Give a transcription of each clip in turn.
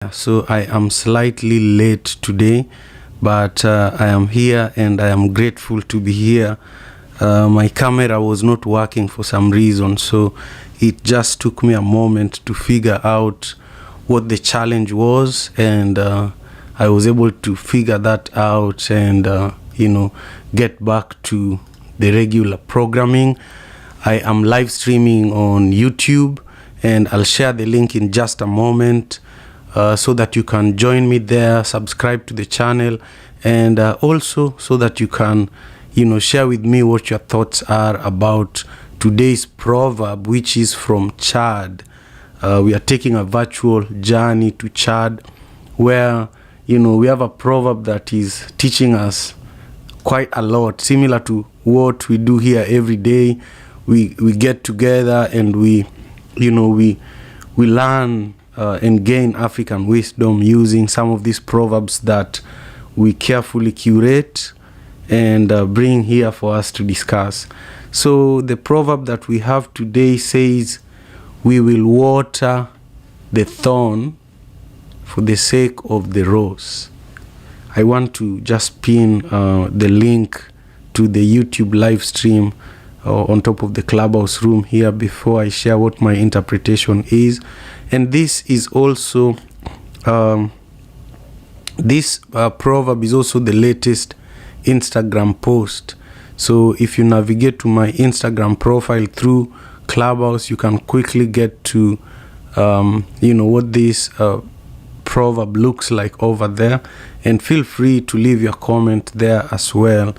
So I am slightly late today, but I am here and I am grateful to be here. My camera was not working for some reason, so it just took me a moment to figure out what the challenge was, and I was able to figure that out and get back to the regular programming. I am live streaming on YouTube, and I'll share the link in just a moment. So that you can join me there, subscribe to the channel, and also so that you can, share with me what your thoughts are about today's proverb, which is from Chad. We are taking a virtual journey to Chad, where, we have a proverb that is teaching us quite a lot, similar to what we do here every day. We get together and we learn and gain African wisdom using some of these proverbs that we carefully curate and bring here for us to discuss. So the proverb that we have today says, "We will water the thorn for the sake of the rose." I want to just pin the link to the YouTube live stream on top of the clubhouse room here before I share what my interpretation is. And this is also this proverb is also the latest Instagram post. So if you navigate to my Instagram profile through Clubhouse, you can quickly get to what this proverb looks like over there, and feel free to leave your comment there as well.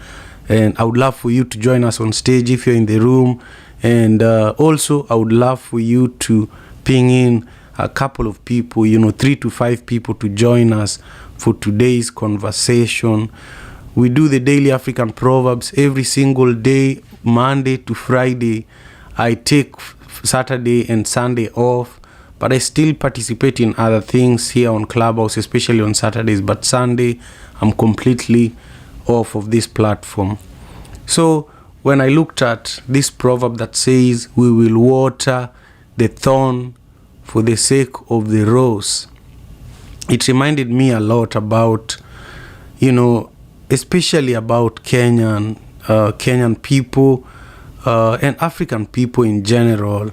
And I would love for you to join us on stage if you're in the room, and also I would love for you to ping in a couple of people, 3 to 5 people, to join us for today's conversation. We do the daily African proverbs every single day, Monday to Friday. I take Saturday and Sunday off, but I still participate in other things here on Clubhouse, especially on Saturdays. But Sunday, I'm completely off of this platform. So when I looked at this proverb that says, "We will water the thorn for the sake of the rose," it reminded me a lot about, especially about Kenyan people and African people in general.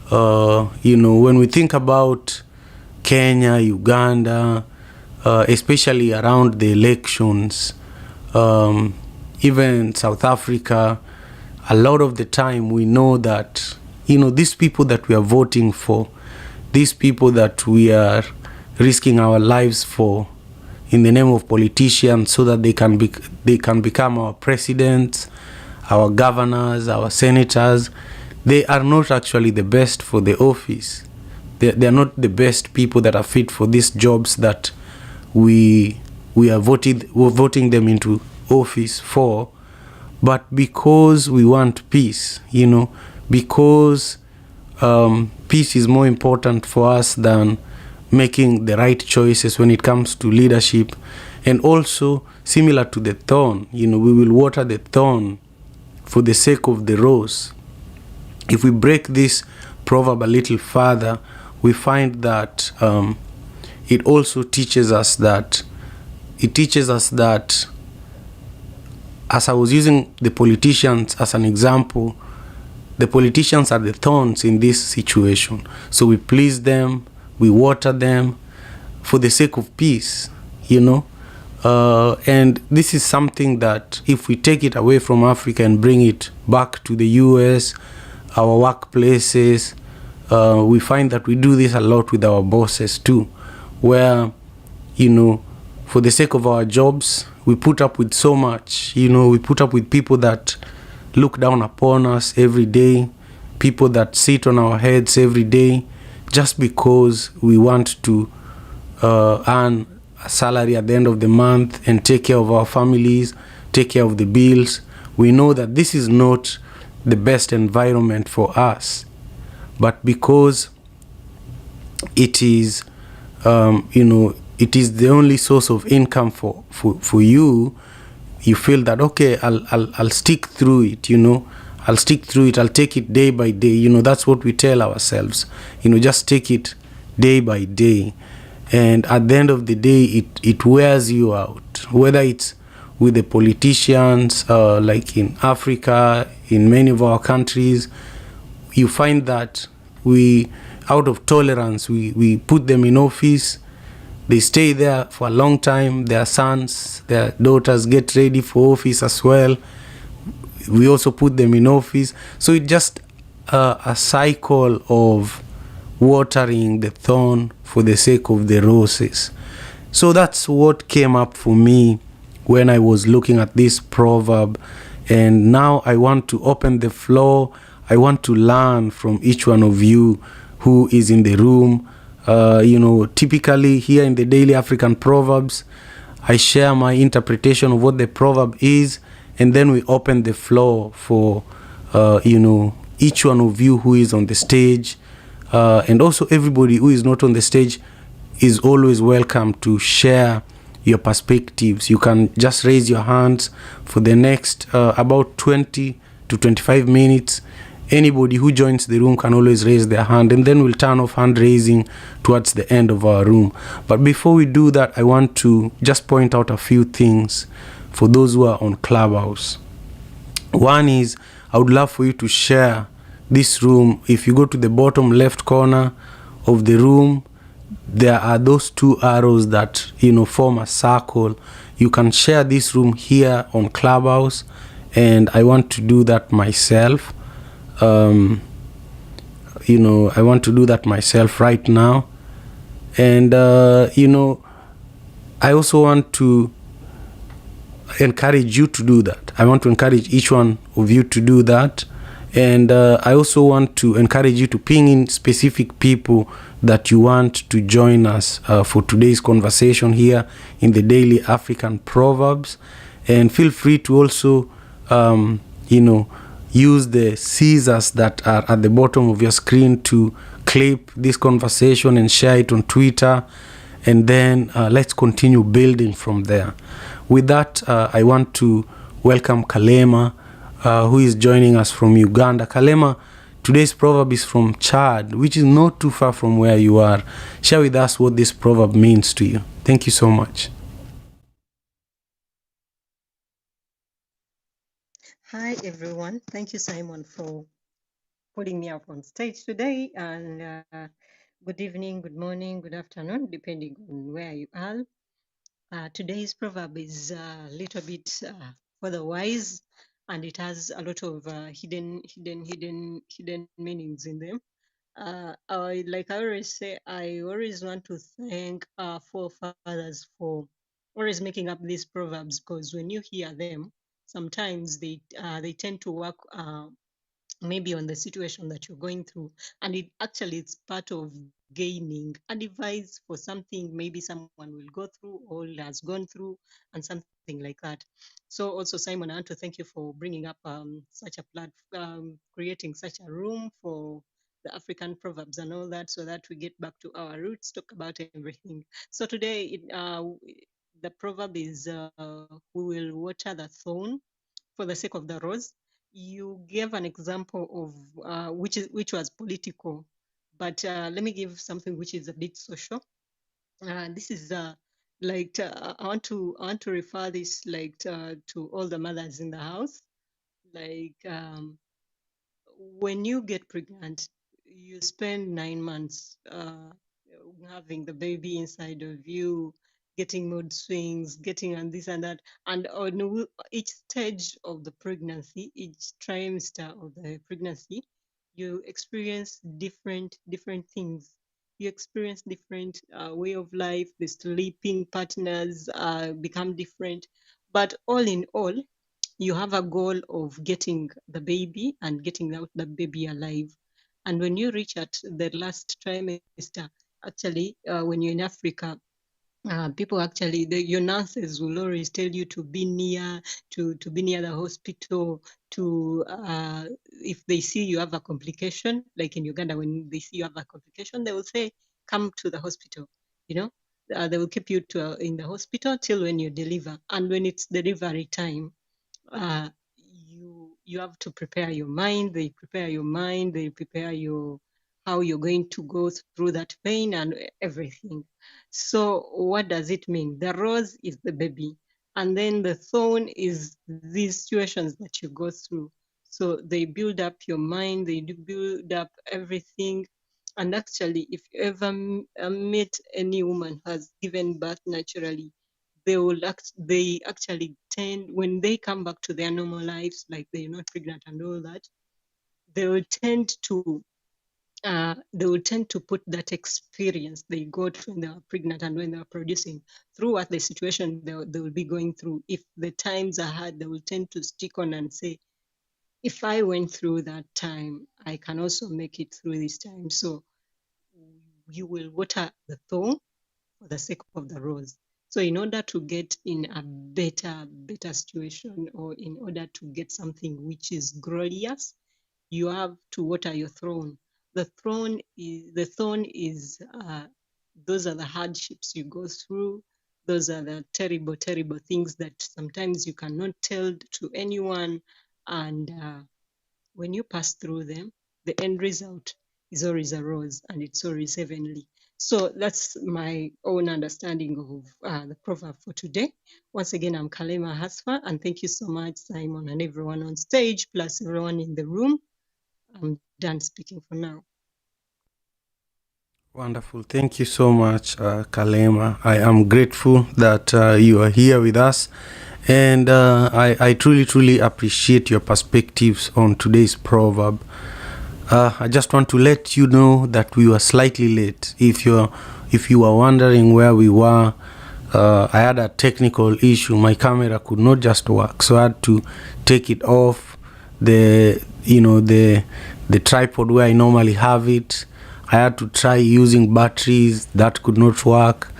When we think about Kenya, Uganda, especially around the elections, even South Africa, a lot of the time we know that, these people that we are voting for, these people that we are risking our lives for in the name of politicians so that they can become our presidents, our governors, our senators, they are not actually the best for the office. They are not the best people that are fit for these jobs that we're voting them into office for. But because we want peace, because peace is more important for us than making the right choices when it comes to leadership. And also, similar to the thorn, we will water the thorn for the sake of the rose. If we break this proverb a little further, we find that it also teaches us that, as I was using the politicians as an example, the politicians are the thorns in this situation. So we please them, we water them for the sake of peace, and this is something that if we take it away from Africa and bring it back to the US, our workplaces, we find that we do this a lot with our bosses too, where, for the sake of our jobs, we put up with so much. We put up with people that look down upon us every day, people that sit on our heads every day, just because we want to earn a salary at the end of the month and take care of our families, take care of the bills. We know that this is not the best environment for us, but because it is, it is the only source of income for you, you feel that, okay, I'll stick through it, I'll stick through it, I'll take it day by day. That's what we tell ourselves, just take it day by day. and at the end of the day it wears you out, whether it's with the politicians, like in Africa, in many of our countries. You find that we, out of tolerance, we put them in office. They stay there for a long time. Their sons, their daughters get ready for office as well. We also put them in office. So it's just a cycle of watering the thorn for the sake of the roses. So that's what came up for me when I was looking at this proverb. And now I want to open the floor. I want to learn from each one of you who is in the room. Typically here in the Daily African Proverbs, I share my interpretation of what the proverb is, and then we open the floor for, each one of you who is on the stage, and also everybody who is not on the stage is always welcome to share your perspectives. You can just raise your hands for the next about 20 to 25 minutes. Anybody who joins the room can always raise their hand, and then we'll turn off hand raising towards the end of our room. But before we do that, I want to just point out a few things for those who are on Clubhouse. One is, I would love for you to share this room. If you go to the bottom left corner of the room, there are those two arrows that form a circle. You can share this room here on Clubhouse, and I want to do that myself. I want to do that myself right now. And I also want to encourage you to do that. I want to encourage each one of you to do that. And I also want to encourage you to ping in specific people that you want to join us for today's conversation here in the Daily African Proverbs. And feel free to also, use the scissors that are at the bottom of your screen to clip this conversation and share it on Twitter. And then let's continue building from there. With that, I want to welcome Kalema, who is joining us from Uganda. Kalema, today's proverb is from Chad, which is not too far from where you are. Share with us what this proverb means to you. Thank you so much. Hi, everyone. Thank you, Simon, for putting me up on stage today. And good evening, good morning, good afternoon, depending on where you are. Today's proverb is a little bit for the wise, and it has a lot of hidden meanings in them. Like I always say, I always want to thank our forefathers for always making up these proverbs, because when you hear them, sometimes they tend to work maybe on the situation that you're going through, and it's part of gaining a device for something maybe someone will go through or has gone through, and something like that. So also, Simon, I want to thank you for bringing up such a platform, creating such a room for the African proverbs and all that, so that we get back to our roots, talk about everything. So today the proverb is we will water the thorn for the sake of the rose. You gave an example of which was political, but let me give something which is a bit social. This is I want to refer this to all the mothers in the house. When you get pregnant, you spend 9 months having the baby inside of you, getting mood swings, getting and this and that. And on each stage of the pregnancy, each trimester of the pregnancy, you experience different things. You experience different way of life. The sleeping partners become different. But all in all, you have a goal of getting the baby and getting out the baby alive. And when you reach at the last trimester, actually, when you're in Africa, people actually, your nurses will always tell you to be near the hospital. If they see you have a complication, like in Uganda, when they see you have a complication, they will say, "Come to the hospital." You know, they will keep you in the hospital till when you deliver. And when it's delivery time, you have to prepare your mind. They prepare your mind. They prepare your how you're going to go through that pain and everything. So what does it mean? The rose is the baby, and then the thorn is these situations that you go through. So they build up your mind, they do build up everything. And actually, if you ever meet any woman who has given birth naturally, they actually tend, when they come back to their normal lives, like they're not pregnant and all that, they will tend to put that experience they got when they were pregnant and when they were producing through what the situation they will be going through. If the times are hard, they will tend to stick on and say, if I went through that time, I can also make it through this time. So you will water the thorn for the sake of the rose. So in order to get in a better situation, or in order to get something which is glorious, you have to water your throne. The thorn is those are the hardships you go through. Those are the terrible things that sometimes you cannot tell to anyone. And when you pass through them, the end result is always a rose, and it's always heavenly. So that's my own understanding of the proverb for today. Once again, I'm Kalema Hasfa, and thank you so much, Simon, and everyone on stage, plus everyone in the room. I'm done speaking for now. Wonderful. Thank you so much, Kalema. I am grateful that you are here with us. And I truly appreciate your perspectives on today's proverb. I just want to let you know that we were slightly late. If you were wondering where we were, I had a technical issue. My camera could not just work, so I had to take it off the tripod where I normally have it. I had to try using batteries, that could not work,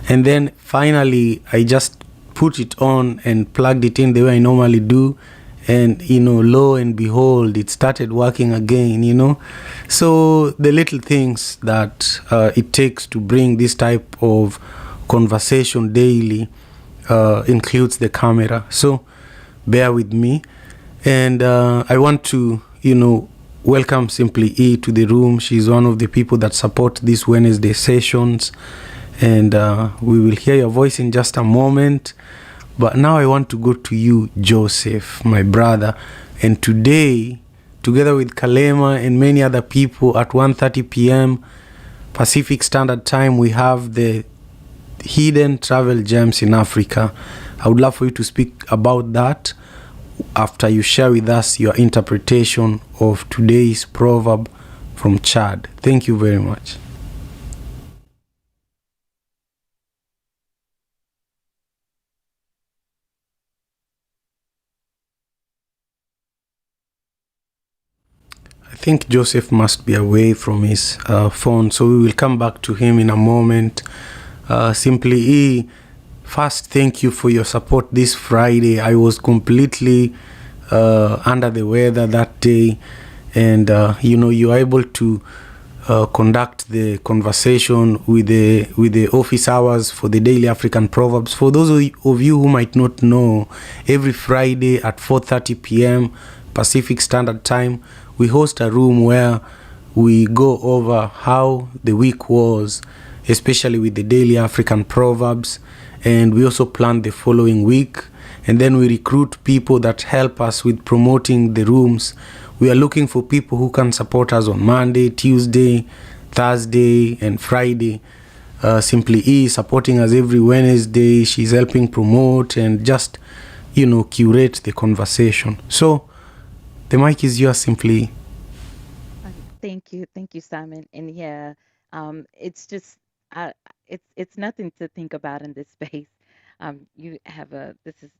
and then finally I just put it on and plugged it in the way I normally do, and lo and behold, it started working again. So the little things that it takes to bring this type of conversation daily includes the camera. So bear with me. And I want to welcome Simply E to the room. She's one of the people that support these Wednesday sessions, and we will hear your voice in just a moment. But now I want to go to you, Joseph, my brother. And today, together with Kalema and many other people, at 1:30 p.m. Pacific Standard Time, we have the hidden travel gems in Africa. I would love for you to speak about that after you share with us your interpretation of today's proverb from Chad. Thank you very much. I think Joseph must be away from his phone, so we will come back to him in a moment. Simply E, first, thank you for your support this Friday. I was completely under the weather that day, and you are able to conduct the conversation with the office hours for the daily African proverbs. For those of you who might not know, every Friday at 4:30 p.m. Pacific Standard Time, we host a room where we go over how the week was, especially with the daily African proverbs, and we also plan the following week. And then we recruit people that help us with promoting the rooms. We are looking for people who can support us on Monday, Tuesday, Thursday, and Friday. Simply E supporting us every Wednesday. She's helping promote and just curate the conversation. So the mic is yours, Simply. Thank you, Simon. And yeah, it's just, I, it's nothing to think about in this space. You have this is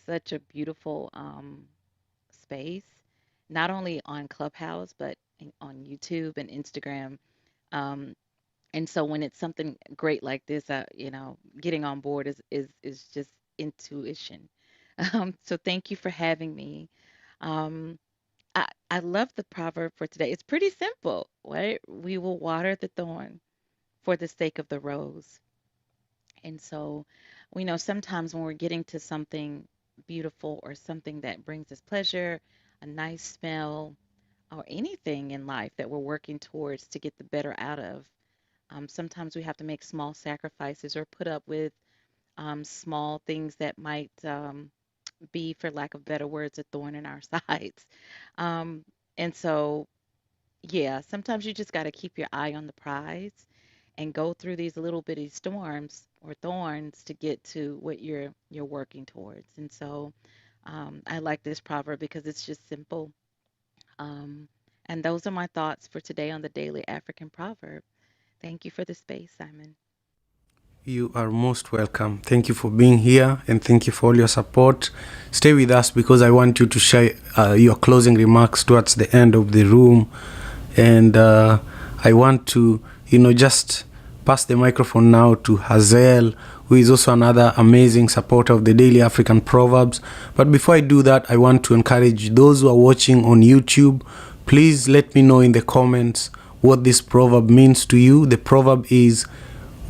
such a beautiful space, not only on Clubhouse but on YouTube and Instagram. Um, and so when it's something great like this, getting on board is just intuition. So thank you for having me. Um, I love the proverb for today. It's pretty simple, right? We will water the thorn for the sake of the rose. And so we know sometimes when we're getting to something beautiful or something that brings us pleasure, a nice smell, or anything in life that we're working towards to get the better out of. Sometimes we have to make small sacrifices or put up with small things that might be, for lack of better words, a thorn in our sides. Um, and so, yeah, sometimes you just got to keep your eye on the prize and go through these little bitty storms or thorns to get to what you're working towards. And so, I like this proverb because it's just simple. Um, and those are my thoughts for today on the Daily African Proverb. Thank you for the space, Simon. You are most welcome. Thank you for being here and thank you for all your support. Stay with us because I want you to share your closing remarks towards the end of the room. And I want to, just pass the microphone now to Hazel, who is also another amazing supporter of the Daily African Proverbs. But before I do that, I want to encourage those who are watching on YouTube, please let me know in the comments what this proverb means to you. The proverb is,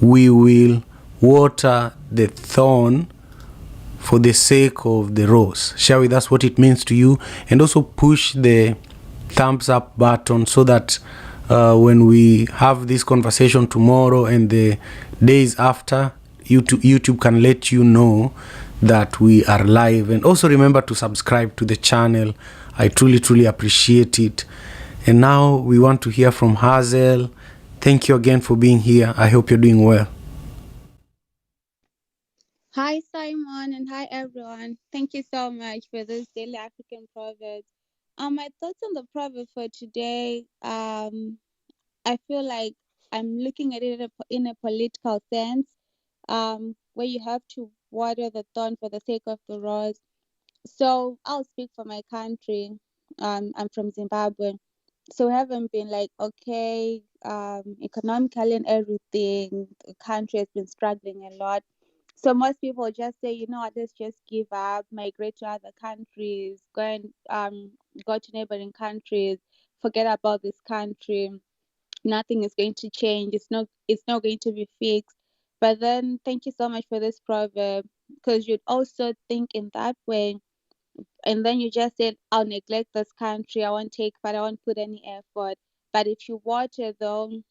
we will water the thorn for the sake of the rose. Share with us what it means to you, and also push the thumbs up button so that when we have this conversation tomorrow and the days after, YouTube can let you know that we are live. And also remember to subscribe to the channel. I truly appreciate it. And now we want to hear from Hazel. Thank you again for being here. I hope you're doing well. Hi, Simon, and hi, everyone. Thank you so much for this Daily African Proverbs. My thoughts on the proverb for today, I feel like I'm looking at it in a political sense, where you have to water the thorn for the sake of the rose. So I'll speak for my country. I'm from Zimbabwe. So we haven't been like, okay, economically and everything, the country has been struggling a lot. So most people just say, you know what, let's just give up, migrate to other countries, go to neighboring countries, forget about this country. Nothing is going to change. It's not going to be fixed. But then thank you so much for this proverb, because you'd also think in that way, and then you just said, I'll neglect this country, I won't take part, I won't put any effort. But if you water the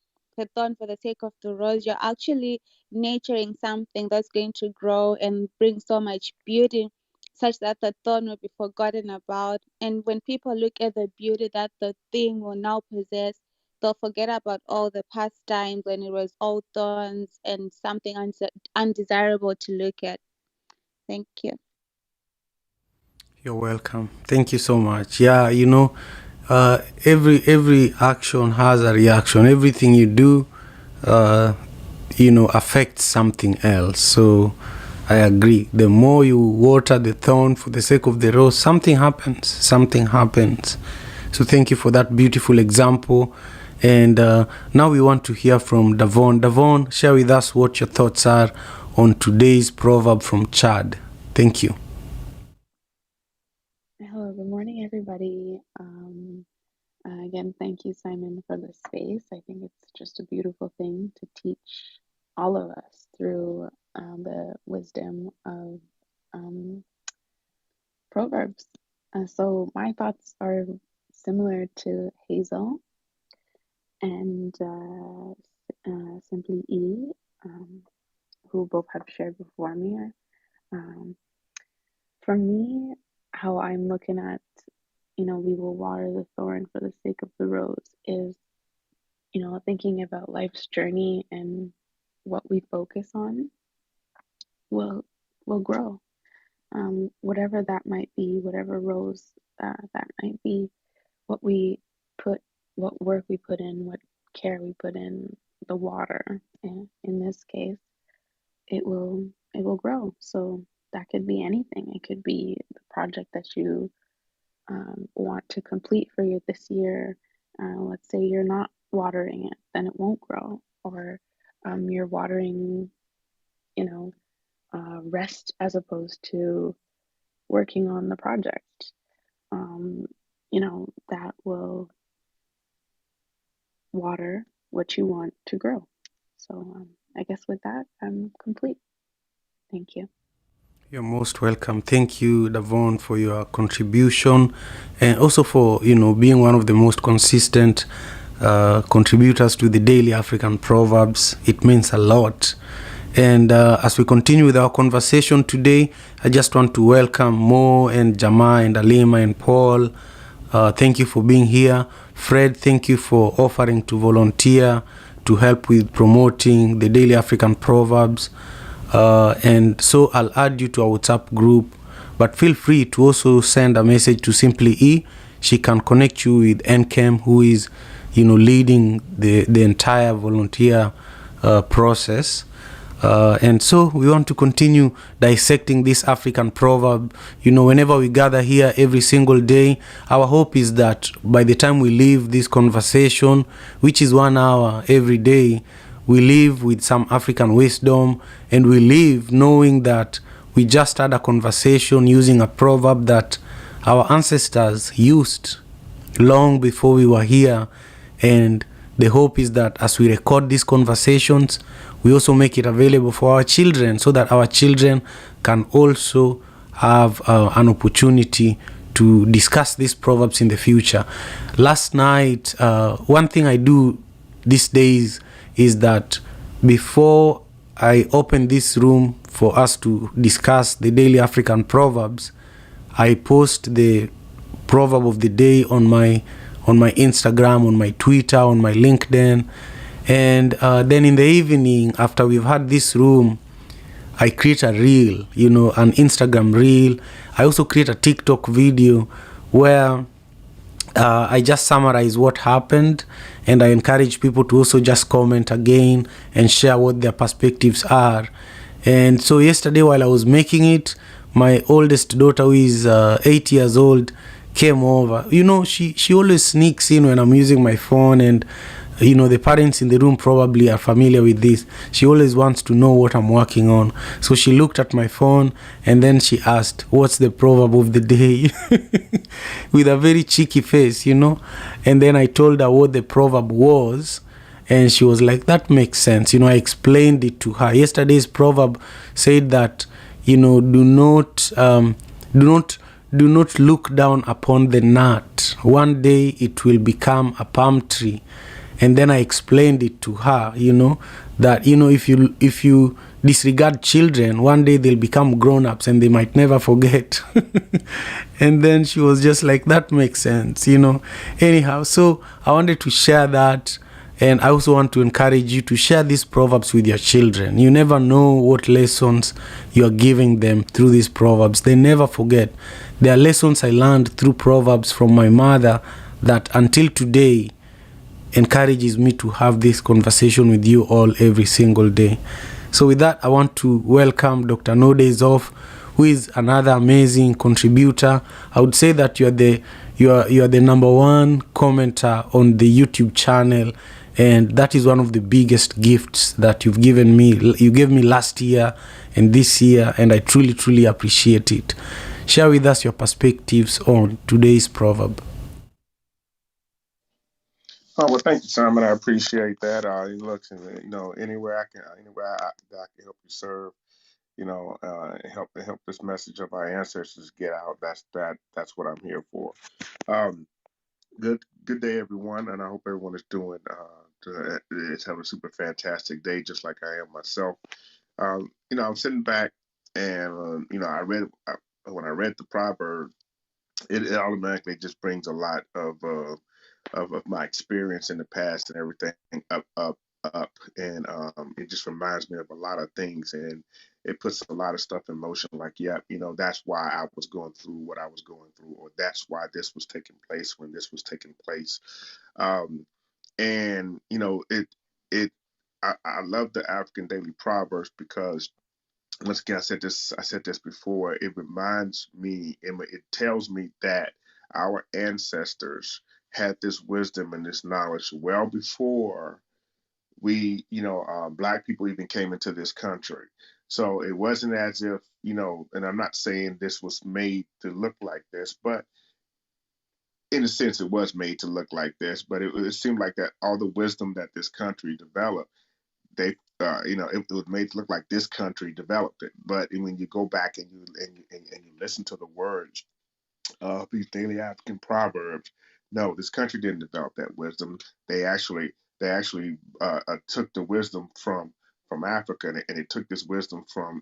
thorn for the sake of the rose, you're actually nurturing something that's going to grow and bring so much beauty, such that the thorn will be forgotten about. And when people look at the beauty that the thing will now possess, they'll forget about all the past times when it was all thorns and something undesirable to look at. Thank you. You're welcome. Thank you so much. Yeah, every action has a reaction. Everything you do, affects something else. So I agree. The more you water the thorn for the sake of the rose, something happens. Something happens. So thank you for that beautiful example. And now we want to hear from Davon. Davon, share with us what your thoughts are on today's proverb from Chad. Thank you. Hello, good morning, everybody. Again, thank you, Simon, for the space. I think it's just a beautiful thing to teach all of us through the wisdom of Proverbs. So my thoughts are similar to Hazel and Simply E, who both have shared before me. Um, for me, how I'm looking at we will water the thorn for the sake of the rose is, thinking about life's journey and what we focus on will grow. Whatever that might be, whatever rose that might be, what we put, what work we put in, what care we put in, the water, and in this case, it will grow. So that could be anything. It could be the project that you want to complete for you this year. Let's say you're not watering it, then it won't grow. Or you're watering, rest as opposed to working on the project. That will water what you want to grow. So I guess with that, I'm complete. Thank you. You're most welcome. Thank you, Davon, for your contribution, and also for being one of the most consistent contributors to the Daily African Proverbs. It means a lot. And as we continue with our conversation today, I just want to welcome Mo and Jama and Alima and Paul. Thank you for being here. Fred, thank you for offering to volunteer to help with promoting the Daily African Proverbs. And so I'll add you to our WhatsApp group, but feel free to also send a message to Simply E. She can connect you with NCAM, who is leading the entire volunteer process. And so we want to continue dissecting this African proverb. Whenever we gather here every single day, our hope is that by the time we leave this conversation, which is 1 hour every day, we live with some African wisdom, and we live knowing that we just had a conversation using a proverb that our ancestors used long before we were here. And the hope is that as we record these conversations, we also make it available for our children so that our children can also have an opportunity to discuss these proverbs in the future. Last night, one thing I do these days is that before I open this room for us to discuss the daily African proverbs, I post the proverb of the day on my Instagram, on my Twitter, on my LinkedIn. And then in the evening, after we've had this room, I create a reel, an Instagram reel. I also create a TikTok video where I just summarize what happened, and I encourage people to also just comment again and share what their perspectives are. And so yesterday, while I was making it, my oldest daughter, who is 8 years old, came over. She always sneaks in when I'm using my phone, and the parents in the room probably are familiar with this. She always wants to know what I'm working on. So she looked at my phone and then she asked, "What's the proverb of the day?" with a very cheeky face, And then I told her what the proverb was, and she was like, "That makes sense." I explained it to her. Yesterday's proverb said that, do not look down upon the gnat. One day it will become a palm tree. And then I explained it to her, that if you disregard children, one day they'll become grown-ups and they might never forget. And then she was just like, "That makes sense," Anyhow, so I wanted to share that. And I also want to encourage you to share these proverbs with your children. You never know what lessons you are giving them through these proverbs. They never forget. There are lessons I learned through proverbs from my mother that until today encourages me to have this conversation with you all every single day. So with that, I want to welcome Dr. No Days Off, who is another amazing contributor. I would say that you are the number one commenter on the YouTube channel, and that is one of the biggest gifts that you've given me. You gave me last year and this year, and I truly, truly appreciate it. Share with us your perspectives on today's proverb. Oh well, thank you, Simon. I appreciate that. Look, anywhere I can help you serve, help this message of our ancestors get out. That's what I'm here for. Um, good day, everyone, and I hope everyone is having a super fantastic day, just like I am myself. I'm sitting back, and when I read the proverb, it automatically just brings a lot of my experience in the past and everything up, and it just reminds me of a lot of things, and it puts a lot of stuff in motion. Like, yeah, that's why I was going through what I was going through, or that's why this was taking place when this was taking place. Um, and it I love the African Daily Proverbs because once again, I said this before. It reminds me, and it tells me that our ancestors had this wisdom and this knowledge well before Black people even came into this country. So it wasn't as if, and I'm not saying this was made to look like this, but in a sense, it was made to look like this. But it seemed like that all the wisdom that this country developed, they it was made to look like this country developed it. But when you go back and you listen to the words of these daily African proverbs, no, this country didn't develop that wisdom. They actually took the wisdom from Africa, and they took this wisdom from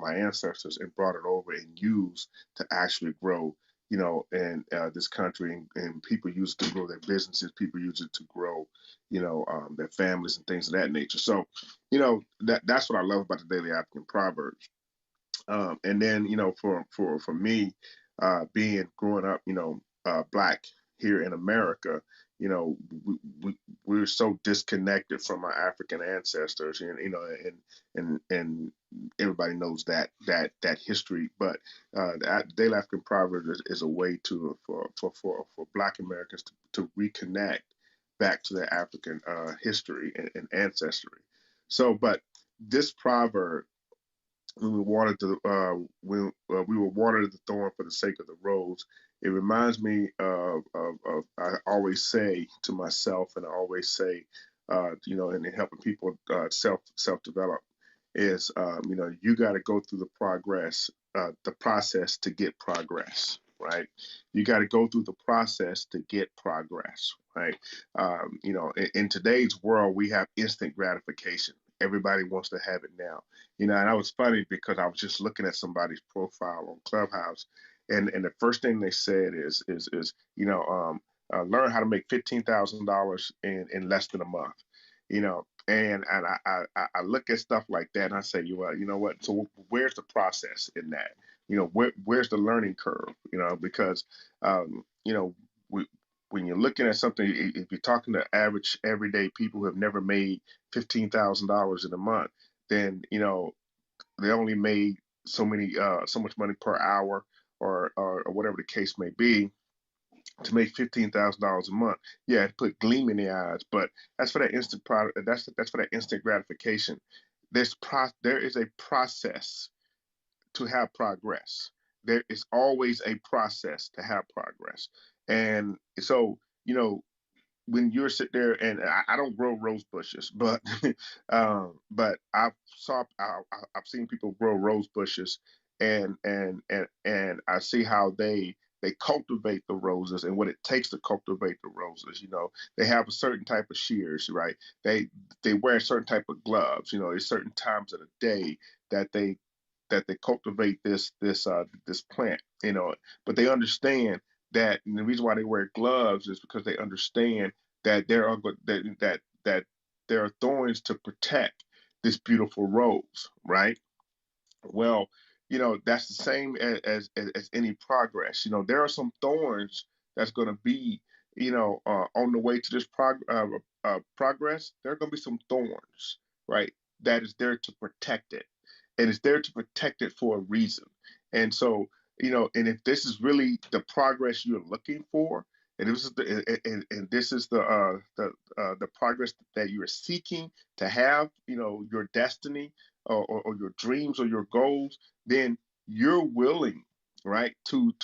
our ancestors and brought it over and used to actually grow, in this country, and people use it to grow their businesses. People use it to grow, their families and things of that nature. So, that's what I love about the daily African proverbs. And then, for me, being growing up, black here in America, you know, we, we we're so disconnected from our African ancestors, and and everybody knows that history. But the Daily African Proverb is a way for Black Americans to reconnect back to their African history and ancestry. So, but this proverb, we were watered the thorn for the sake of the rose. It reminds me of I always say to myself, and I always say, and in helping people self develop, is you got to go through the process to get progress, right? You got to go through the process to get progress, right? In today's world, we have instant gratification. Everybody wants to have it now. And I was funny because I was just looking at somebody's profile on Clubhouse, and the first thing they said is learn how to make $15,000 in less than a month. And I look at stuff like that and I say, you know what? So where's the process in that? Where's the learning curve? Because we, when you're looking at something, if you're talking to average everyday people who have never made $15,000 in a month, then they only made so much money per hour, or whatever the case may be, to make $15,000 a month. Yeah, it put gleam in the eyes, but that's for that instant product. That's for that instant gratification. There is a process to have progress. There is always a process to have progress, and so when you're sitting there, and I don't grow rose bushes, but but I've seen people grow rose bushes, and I see how they cultivate the roses and what it takes to cultivate the roses. They have a certain type of shears, right? They wear a certain type of gloves. There's certain times of the day that they cultivate this plant. But they understand that, and the reason why they wear gloves is because they understand that that there are thorns to protect this beautiful rose, right? Well, that's the same as any progress. There are some thorns that's going to be, on the way to this progress. There are going to be some thorns, right? That is there to protect it, and it's there to protect it for a reason. And so, and if this is really the progress you're looking for, and this is the progress that you're seeking to have, your destiny, or your dreams or your goals, then you're willing, right, to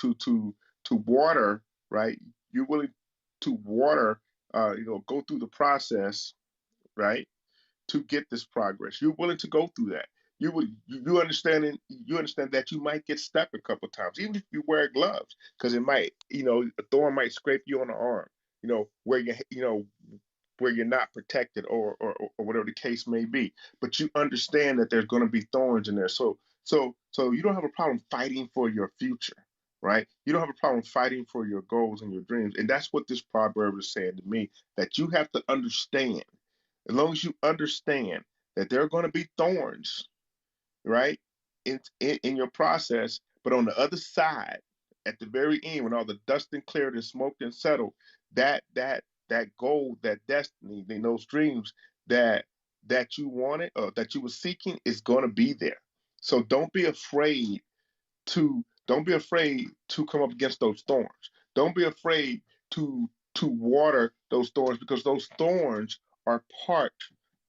water, right? You're willing to water, go through the process, right, to get this progress. You're willing to go through that. You understand that you might get stuck a couple times, even if you wear gloves, because it might, a thorn might scrape you on the arm, where you're not protected, or whatever the case may be. But you understand that there's going to be thorns in there. So you don't have a problem fighting for your future, right? You don't have a problem fighting for your goals and your dreams. And that's what this proverb is saying to me, that you have to understand. As long as you understand that there are going to be thorns, right, in your process, but on the other side, at the very end, when all the dust and cleared and smoked and settled, that goal, that destiny, those dreams that you wanted, or that you were seeking, is going to be there. So don't be afraid to come up against those thorns. Don't be afraid to water those thorns, because those thorns are part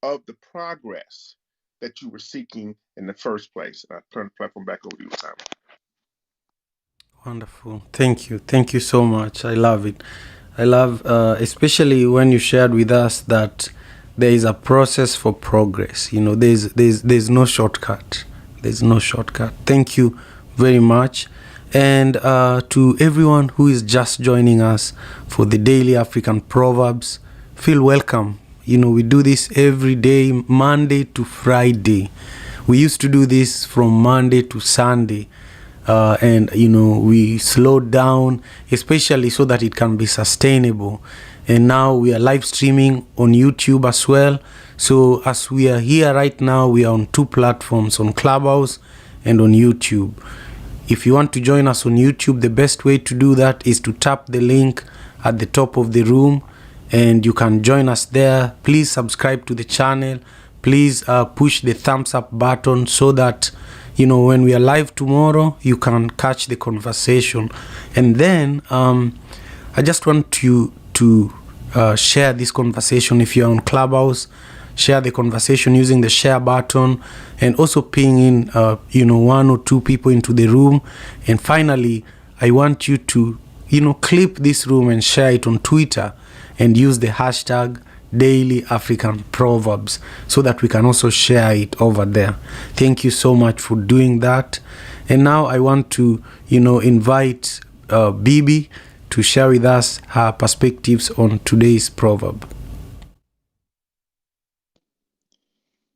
of the progress that you were seeking in the first place. And I turn the platform back over to you, Simon. Wonderful. Thank you. Thank you so much. I love it. I love, especially when you shared with us that there is a process for progress. You know, there's no shortcut. There's no shortcut. Thank you very much. And to everyone who is just joining us for the Daily African Proverbs, feel welcome. You know, we do this every day, Monday to Friday. We used to do this from Monday to Sunday. And, you know, we slowed down, especially so that it can be sustainable. And now we are live streaming on YouTube as well. So as we are here right now, we are on 2 platforms, on Clubhouse and on YouTube. If you want to join us on YouTube, the best way to do that is to tap the link at the top of the room, and you can join us there. Please subscribe to the channel. Please push the thumbs up button so that, you know, when we are live tomorrow, you can catch the conversation. And then I just want you to share this conversation. If you're on Clubhouse, share the conversation using the share button, and also ping in, you know, 1 or 2 people into the room. And finally, I want you to, you know, clip this room and share it on Twitter and use the hashtag Daily African Proverbs so that we can also share it over there. Thank you so much for doing that. And now I want to, you know, invite Bibi to share with us her perspectives on today's proverb.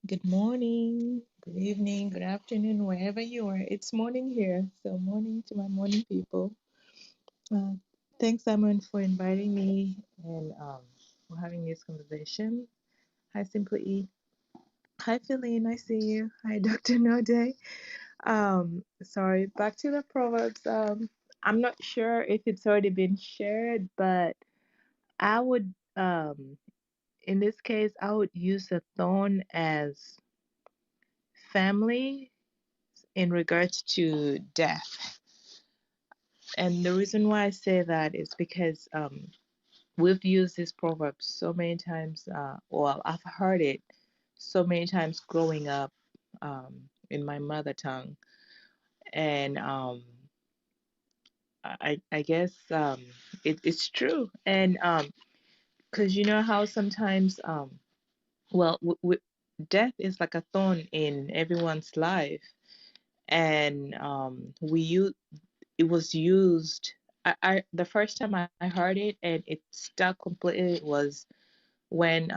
Good morning, good evening, good afternoon, wherever you are. It's morning here, so morning to my morning people. Thanks, Simon, for inviting me and for having this conversation. Hi, Simply E. Hi, Feline. I see you. Hi, Dr. Node. Sorry, back to the Proverbs. I'm not sure if it's already been shared, but I would, in this case, I would use a thorn as family in regards to death. And the reason why I say that is because we've used this proverb so many times. Well, I've heard it so many times growing up in my mother tongue. And I guess it's true. And because you know how sometimes, well, death is like a thorn in everyone's life. And it was used. The first time I heard it and it stuck completely was when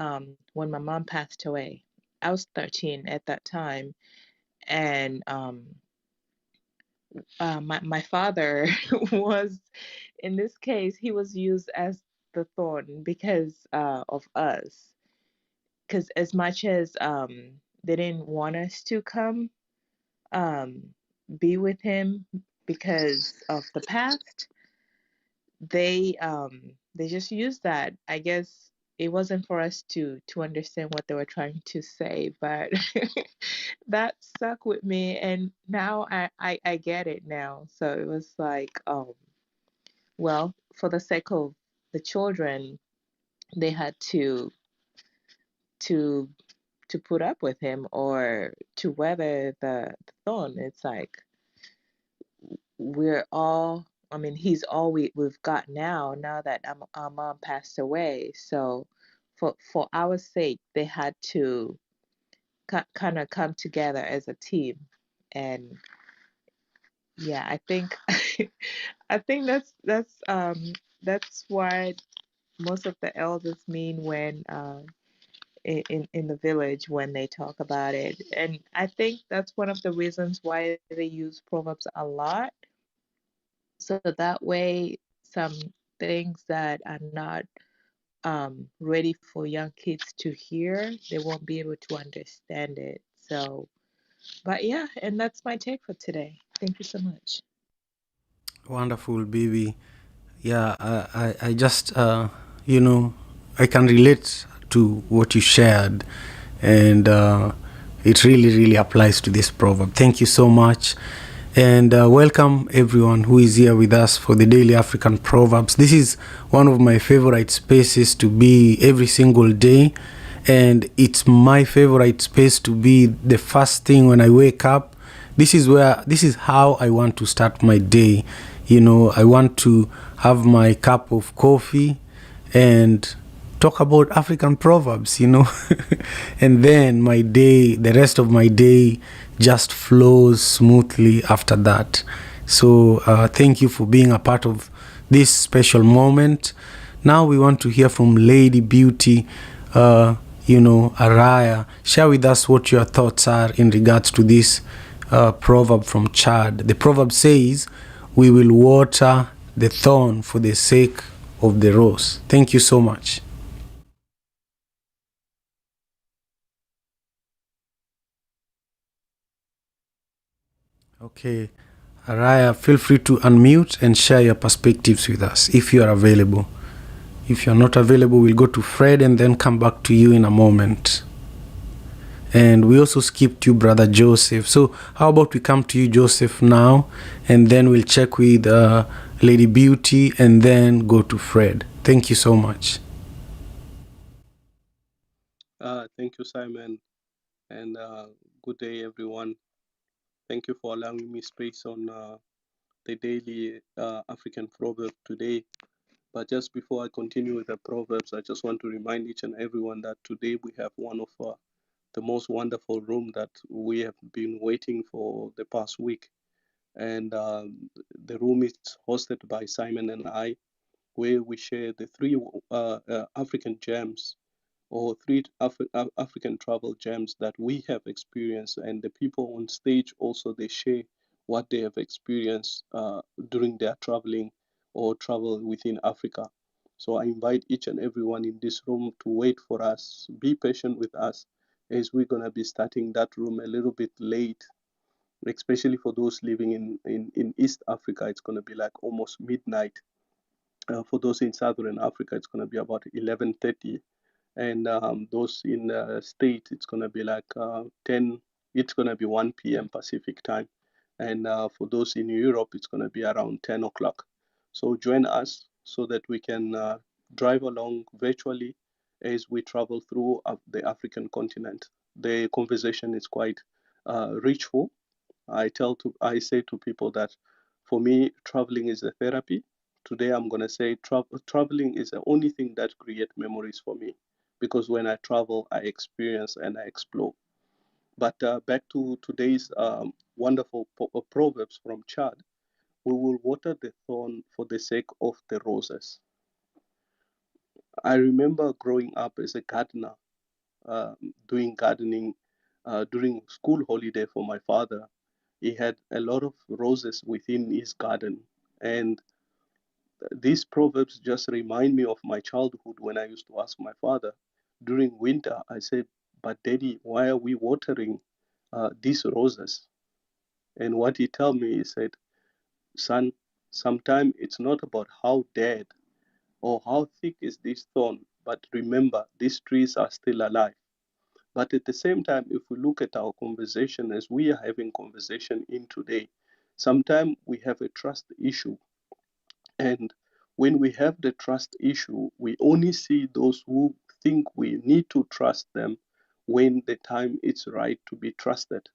my mom passed away. I was 13 at that time, and my father was, in this case, he was used as the thorn because of us. Because as much as they didn't want us to come um, be with him because of the past, they just used that. I guess it wasn't for us to understand what they were trying to say, but that stuck with me, and now I get it now. So it was like, well, for the sake of the children, they had to to put up with him or to weather the thorn. It's like we're all, I mean, he's all we've got now that our mom passed away. So for our sake, they had to kind of come together as a team. And yeah, I think I think that's what most of the elders mean when in the village when they talk about it. And I think that's one of the reasons why they use proverbs a lot. So that way, some things that are not ready for young kids to hear, they won't be able to understand it. So, but yeah, and that's my take for today. Thank you so much. Wonderful, Bibi. Yeah, I just, you know, I can relate to what you shared, and it really, really applies to this proverb. Thank you so much. And welcome everyone who is here with us for the Daily African Proverbs. This is one of my favorite spaces to be every single day. And it's my favorite space to be the first thing when I wake up. This is how I want to start my day. You know, I want to have my cup of coffee and talk about African proverbs, you know. And then my day, the rest of my day just flows smoothly after that. So thank you for being a part of this special moment. Now we want to hear from Lady Beauty, Araya. Share with us what your thoughts are in regards to this proverb from Chad. The proverb says, "We will water the thorn for the sake of the rose." Thank you so much. Okay, Araya, feel free to unmute and share your perspectives with us if you are available. If you're not available, we'll go to Fred and then come back to you in a moment. And we also skipped you, Brother Joseph. So how about we come to you, Joseph, now, and then we'll check with Lady Beauty and then go to Fred. Thank you so much. Thank you, Simon, and good day, everyone. Thank you for allowing me space on the daily African proverb today. But just before I continue with the proverbs, I just want to remind each and everyone that today we have one of the most wonderful room that we have been waiting for the past week, and the room is hosted by Simon and I, where we share the three African gems or three African travel gems that we have experienced, and the people on stage also they share what they have experienced during their traveling or travel within Africa. So I invite each and everyone in this room to wait for us, be patient with us, as we're gonna be starting that room a little bit late, especially for those living in East Africa. It's gonna be like almost midnight. For those in Southern Africa, it's gonna be about 11:30, and those in the state it's going to be like 10, it's going to be 1 p.m. Pacific time, and for those in Europe it's going to be around 10 o'clock. So join us so that we can drive along virtually as we travel through the African continent. The conversation is quite richful. I say to people that for me, traveling is a therapy. Today, I'm gonna say traveling is the only thing that creates memories for me, because when I travel, I experience and I explore. But back to today's wonderful proverbs from Chad. We will water the thorn for the sake of the roses. I remember growing up as a gardener, doing gardening during school holiday for my father. He had a lot of roses within his garden. And these proverbs just remind me of my childhood when I used to ask my father during winter. I said, "But Daddy, why are we watering these roses?" And what he told me, he said, "Son, sometimes it's not about how dead or how thick is this thorn, but remember, these trees are still alive." But at the same time, if we look at our conversation as we are having conversation in today, sometimes we have a trust issue. And when we have the trust issue, we only see those who think we need to trust them when the time is right to be trusted.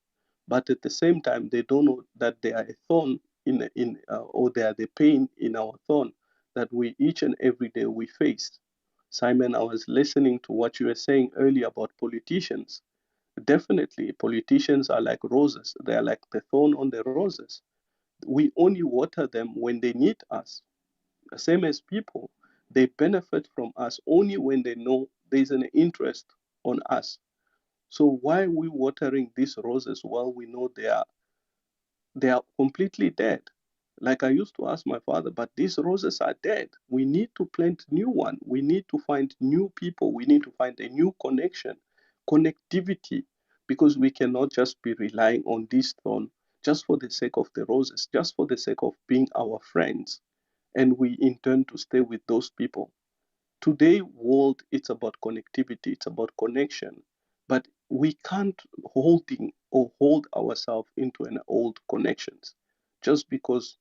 But at the same time, they don't know that they are a thorn or they are the pain in our thorn that we each and every day we face. Simon, I was listening to what you were saying earlier about politicians. Definitely, politicians are like roses. They are like the thorn on the roses. We only water them when they need us. Same as people, they benefit from us only when they know there's an interest on us. So why are we watering these roses while we know they are completely dead? Like I used to ask my father, but these roses are dead. We need to plant new one. We need to find new people. We need to find a new connection, connectivity, because we cannot just be relying on this thorn just for the sake of the roses, just for the sake of being our friends, and we intend to stay with those people. Today world, it's about connectivity, it's about connection, but we can't hold ourselves into an old connections just because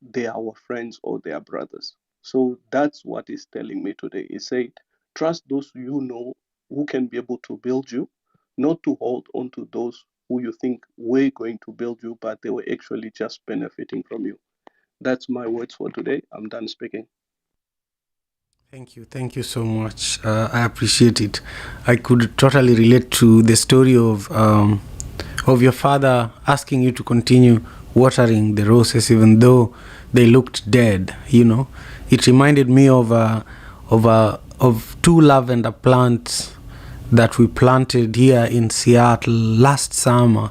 they are our friends or they are brothers. So that's what he's telling me today. He said, trust those you know who can be able to build you, not to hold on to those who you think were going to build you, but they were actually just benefiting from you. That's my words for today. I'm done speaking. Thank you so much. I appreciate it. I could totally relate to the story of your father asking you to continue watering the roses even though they looked dead. You know, it reminded me of two lavender plants that we planted here in Seattle last summer,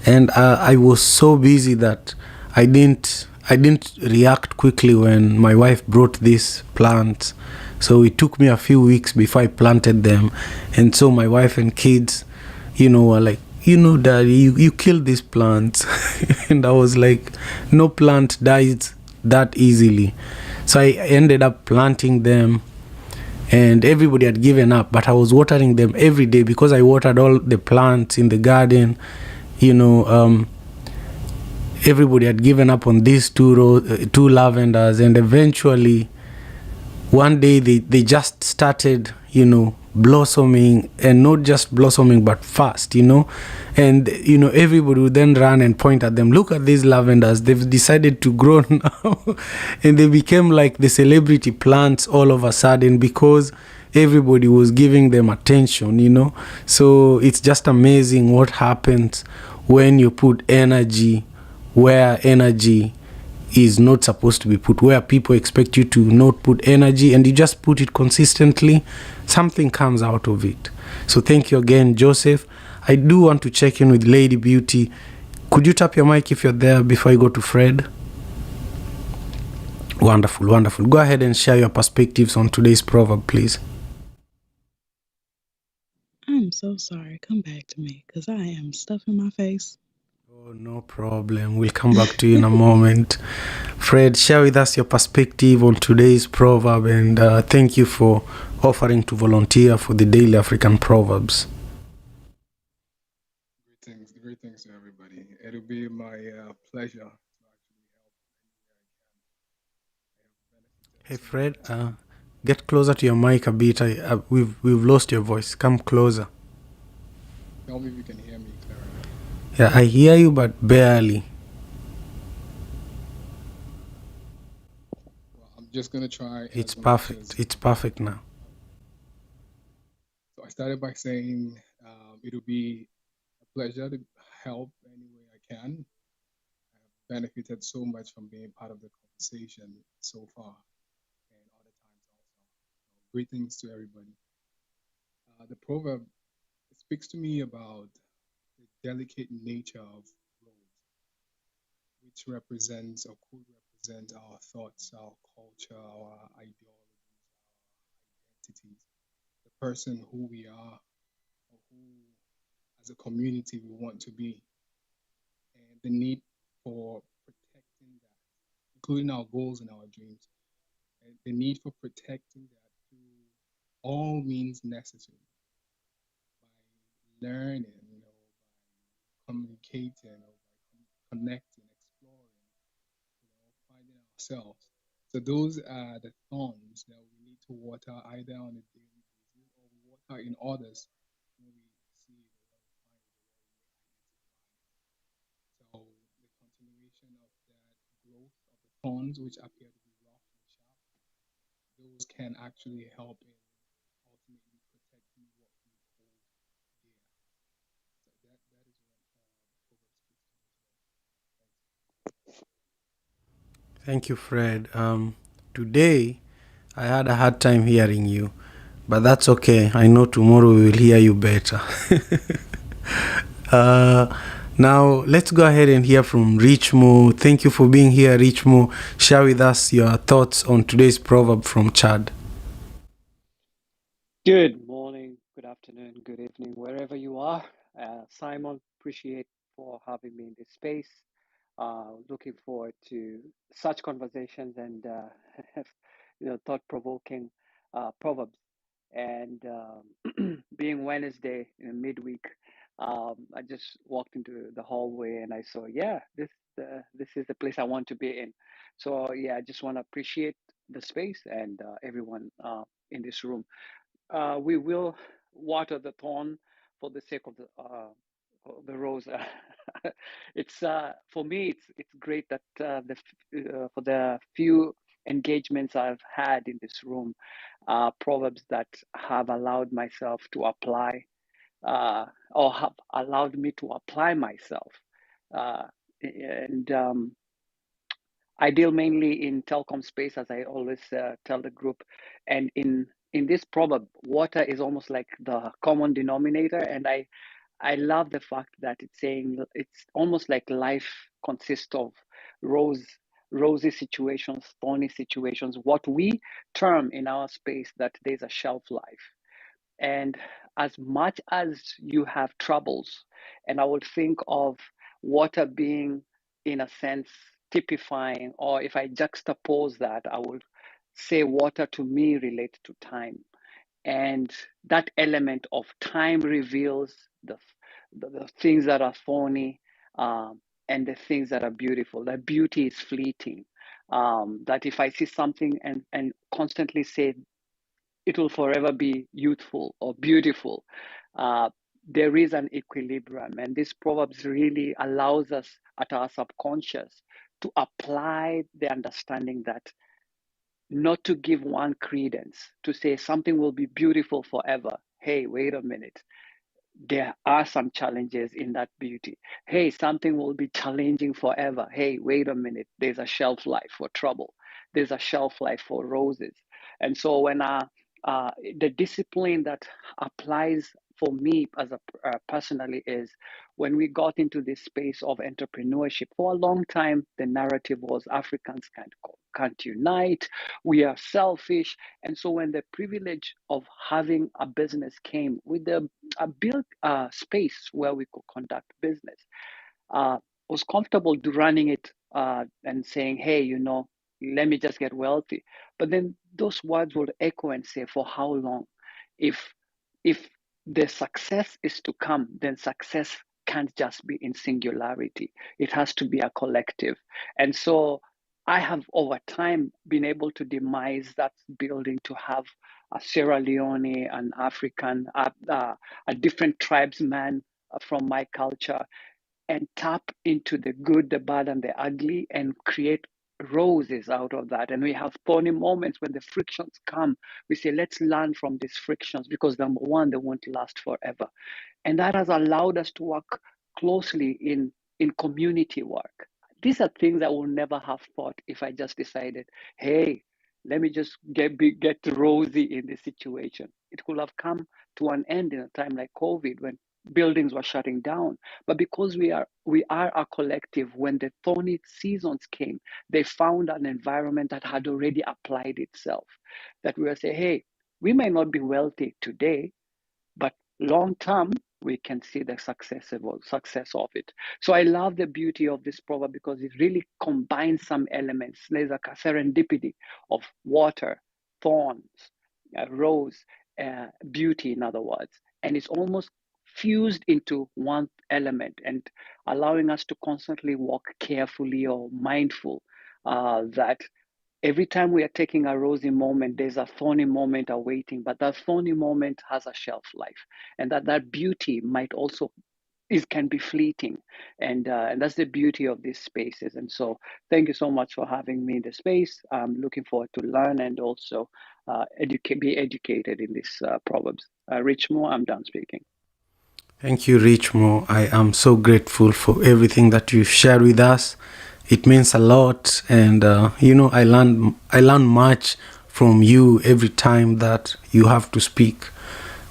and I was so busy that I didn't react quickly when my wife brought these plants. So it took me a few weeks before I planted them, and so my wife and kids, were like, Daddy, you killed these plants, and I was like, no plant dies that easily. So I ended up planting them, and everybody had given up, but I was watering them every day because I watered all the plants in the garden. you know um, Everybody had given up on these two lavenders, and eventually one day they just started blossoming, and not just blossoming but fast. And everybody would then run and point at them, look at these lavenders, they've decided to grow now. And they became like the celebrity plants all of a sudden because everybody was giving them attention. So it's just amazing what happens when you put energy where energy is not supposed to be put, where people expect you to not put energy, and you just put it consistently, something comes out of it. So thank you again, Joseph. I do want to check in with Lady Beauty. Could you tap your mic if you're there before I go to Fred? Wonderful, wonderful. Go ahead and share your perspectives on today's proverb, please. I'm so sorry. Come back to me because I am stuffing my face. Oh, no problem. We'll come back to you in a moment. Fred, share with us your perspective on today's proverb, and thank you for offering to volunteer for the Daily African Proverbs. Greetings to everybody. It'll be my pleasure to actually help Hey, Fred, get closer to your mic a bit. We've lost your voice. Come closer. Tell me if you can hear me clearly. Yeah, I hear you, but barely. Well, I'm just gonna try. It's perfect. It's perfect now. So I started by saying it'll be a pleasure to help any way I can. I have benefited so much from being part of the conversation so far, and other times also. So greetings to everybody. The proverb speaks to me about the delicate nature of roads, which represents or could represent our thoughts, our culture, our ideologies, our identities, the person who we are, or who as a community we want to be, and the need for protecting that, including our goals and our dreams, and the need for protecting that through all means necessary, by learning, by communicating, or by connecting, exploring, finding ourselves. So those are the thorns that we need to water either on a daily basis or we water in others when we see it or when we find it or when we identify it. So the continuation of that growth of the thorns, which appear to be rough and sharp, those can actually help in ultimately protecting what we hold dear. So that is what Proverbs speaks to me today. Thanks. Thank you, Fred. Today, I had a hard time hearing you, but that's okay. I know tomorrow we will hear you better. Now, let's go ahead and hear from Richmo. Thank you for being here, Richmo. Share with us your thoughts on today's proverb from Chad. Good morning, good afternoon, good evening, wherever you are. Simon, appreciate for having me in this space. Looking forward to such conversations and thought-provoking proverbs. And being Wednesday in midweek, I just walked into the hallway and I saw, yeah, this is the place I want to be in. So yeah, I just want to appreciate the space and everyone in this room. We will water the thorn for the sake of the rose. It's for me. It's great that for the few engagements I've had in this room, proverbs that have allowed myself to apply, or have allowed me to apply myself. And I deal mainly in telecom space, as I always tell the group. And in this proverb, water is almost like the common denominator. And I love the fact that it's saying it's almost like life consists of rosy situations, thorny situations, what we term in our space that there's a shelf life. And as much as you have troubles, and I would think of water being, in a sense, typifying, or if I juxtapose that, I would say water to me relates to time. And that element of time reveals the things that are thorny, and the things that are beautiful. The beauty is fleeting. That if I see something and constantly say it will forever be youthful or beautiful. There is an equilibrium, and this Proverbs really allows us at our subconscious to apply the understanding that not to give one credence, to say something will be beautiful forever. Hey, wait a minute. There are some challenges in that beauty. Hey, something will be challenging forever. Hey, wait a minute. There's a shelf life for trouble. There's a shelf life for roses. And so when the discipline that applies for me as a personally is when we got into this space of entrepreneurship. For a long time, the narrative was Africans can't unite. We are selfish. And so when the privilege of having a business came with the built space where we could conduct business, was comfortable running it and saying, hey, let me just get wealthy. But then those words would echo and say, for how long? If the success is to come, then success can't just be in singularity. It has to be a collective. And so I have over time been able to demise that building to have a Sierra Leone, an African, a different tribesman from my culture, and tap into the good, the bad, and the ugly and create roses out of that. And we have thorny moments when the frictions come. We say, let's learn from these frictions because number one, they won't last forever. And that has allowed us to work closely in community work. These are things I will never have thought if I just decided, hey, let me just get rosy in this situation. It could have come to an end in a time like COVID when buildings were shutting down. But because we are a collective, when the thorny seasons came, they found an environment that had already applied itself. That we will say, hey, we may not be wealthy today, but long term, we can see the success of it. So I love the beauty of this proverb because it really combines some elements. There's a serendipity of water, thorns, rose, beauty, in other words. And it's almost fused into one element and allowing us to constantly walk carefully or mindful that every time we are taking a rosy moment, there's a thorny moment awaiting, but that thorny moment has a shelf life, and that beauty might also can be fleeting, and that's the beauty of these spaces. And so, thank you so much for having me in the space. I'm looking forward to learn and also be educated in these proverbs. Rich Moore, I'm done speaking. Thank you, Richmo. I am so grateful for everything that you've shared with us. It means a lot, and I learn much from you every time that you have to speak.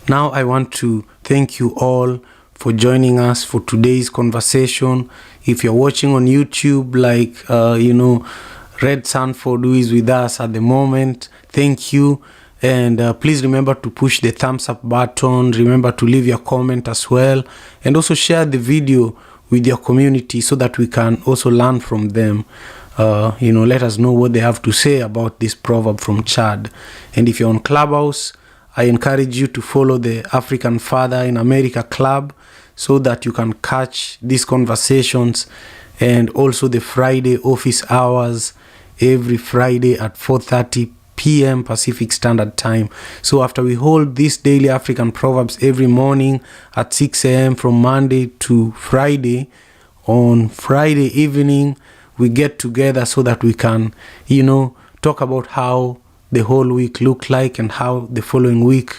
Now I want to thank you all for joining us for today's conversation. If you're watching on YouTube, like Red Sanford, who is with us at the moment, thank you. And please remember to push the thumbs up button. Remember to leave your comment as well. And also share the video with your community so that we can also learn from them. Let us know what they have to say about this proverb from Chad. And if you're on Clubhouse, I encourage you to follow the African Father in America Club so that you can catch these conversations, and also the Friday office hours every Friday at 4:30 p.m. Pacific Standard Time. So after we hold these daily African Proverbs every morning at 6 a.m. from Monday to Friday, on Friday evening we get together so that we can, talk about how the whole week look like and how the following week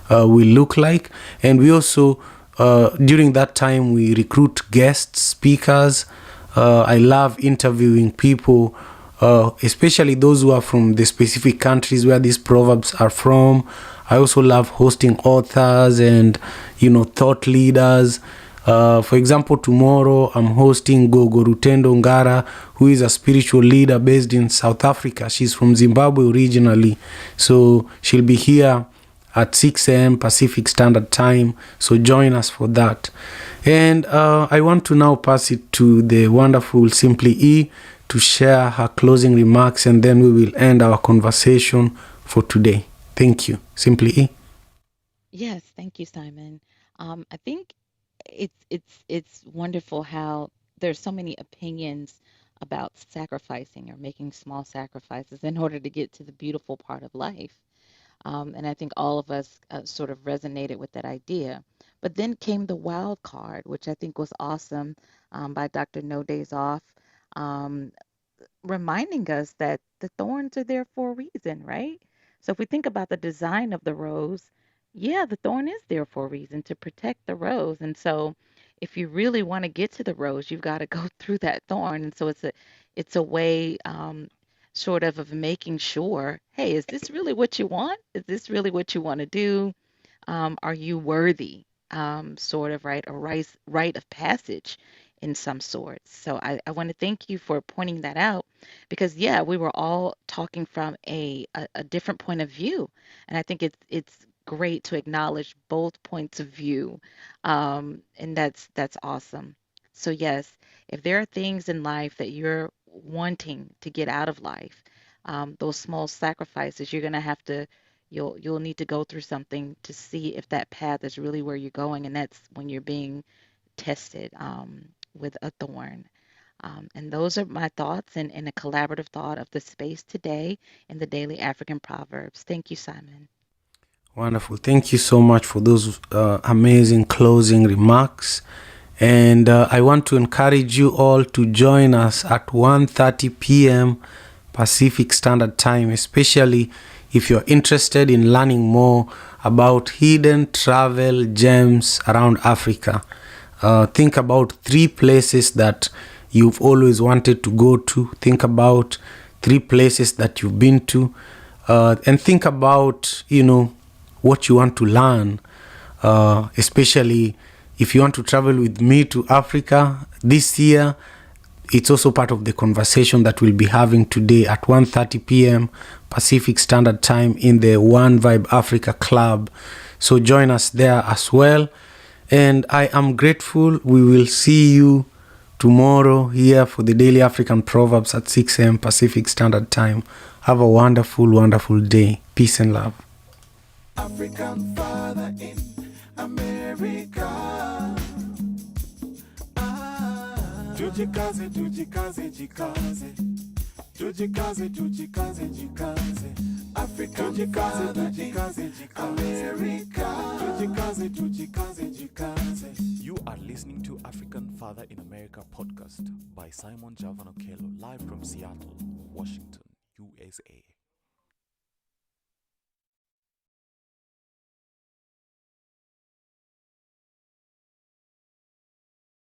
will look like. And we also, during that time, we recruit guest speakers. I love interviewing people, especially those who are from the specific countries where these proverbs are from. I also love hosting authors and, thought leaders. For example, tomorrow I'm hosting Gogo Rutendo Ngara, who is a spiritual leader based in South Africa. She's from Zimbabwe originally. So she'll be here at 6 a.m. Pacific Standard Time. So join us for that. And I want to now pass it to the wonderful Simply E to share her closing remarks, and then we will end our conversation for today. Thank you. Simply E. Yes, thank you, Simon. I think it's wonderful how there's so many opinions about sacrificing or making small sacrifices in order to get to the beautiful part of life. And I think all of us sort of resonated with that idea. But then came the wild card, which I think was awesome, by Dr. No Days Off. Um, Reminding us that the thorns are there for a reason, right? So if we think about the design of the rose, yeah, the thorn is there for a reason to protect the rose. And so if you really want to get to the rose, you've got to go through that thorn. And so it's a way sort of making sure, hey, is this really what you want? Is this really what you want to do? Are you worthy? Sort of right, a rite of passage in some sorts. So I want to thank you for pointing that out because yeah, we were all talking from a different point of view, and I think it's great to acknowledge both points of view, and that's awesome. So yes, if there are things in life that you're wanting to get out of life, those small sacrifices, you're gonna have to you'll need to go through something to see if that path is really where you're going, and that's when you're being tested with a thorn. And those are my thoughts and a collaborative thought of the space today in the Daily African Proverbs. Thank you, Simon. Wonderful. Thank you so much for those amazing closing remarks. And I want to encourage you all to join us at 1:30 p.m. Pacific Standard Time, especially if you're interested in learning more about hidden travel gems around Africa. Think about 3 places that you've always wanted to go to. Think about 3 places that you've been to. And think about, what you want to learn, especially if you want to travel with me to Africa this year. It's also part of the conversation that we'll be having today at 1:30 p.m. Pacific Standard Time in the One Vibe Africa Club. So join us there as well. And I am grateful. We will see you tomorrow here for the Daily African Proverbs at 6 a.m. Pacific Standard Time. Have a wonderful, wonderful day. Peace and love. African father in America. Tujikaze, tujikaze, jikaze. Tujikaze, tujikaze, jikaze. Africa, tujikaze, tujikaze, jikaze. America. Tujikaze, tujikaze, jikaze. You are listening to African Father in America podcast by Simon Javanokelo, live from Seattle, Washington, USA.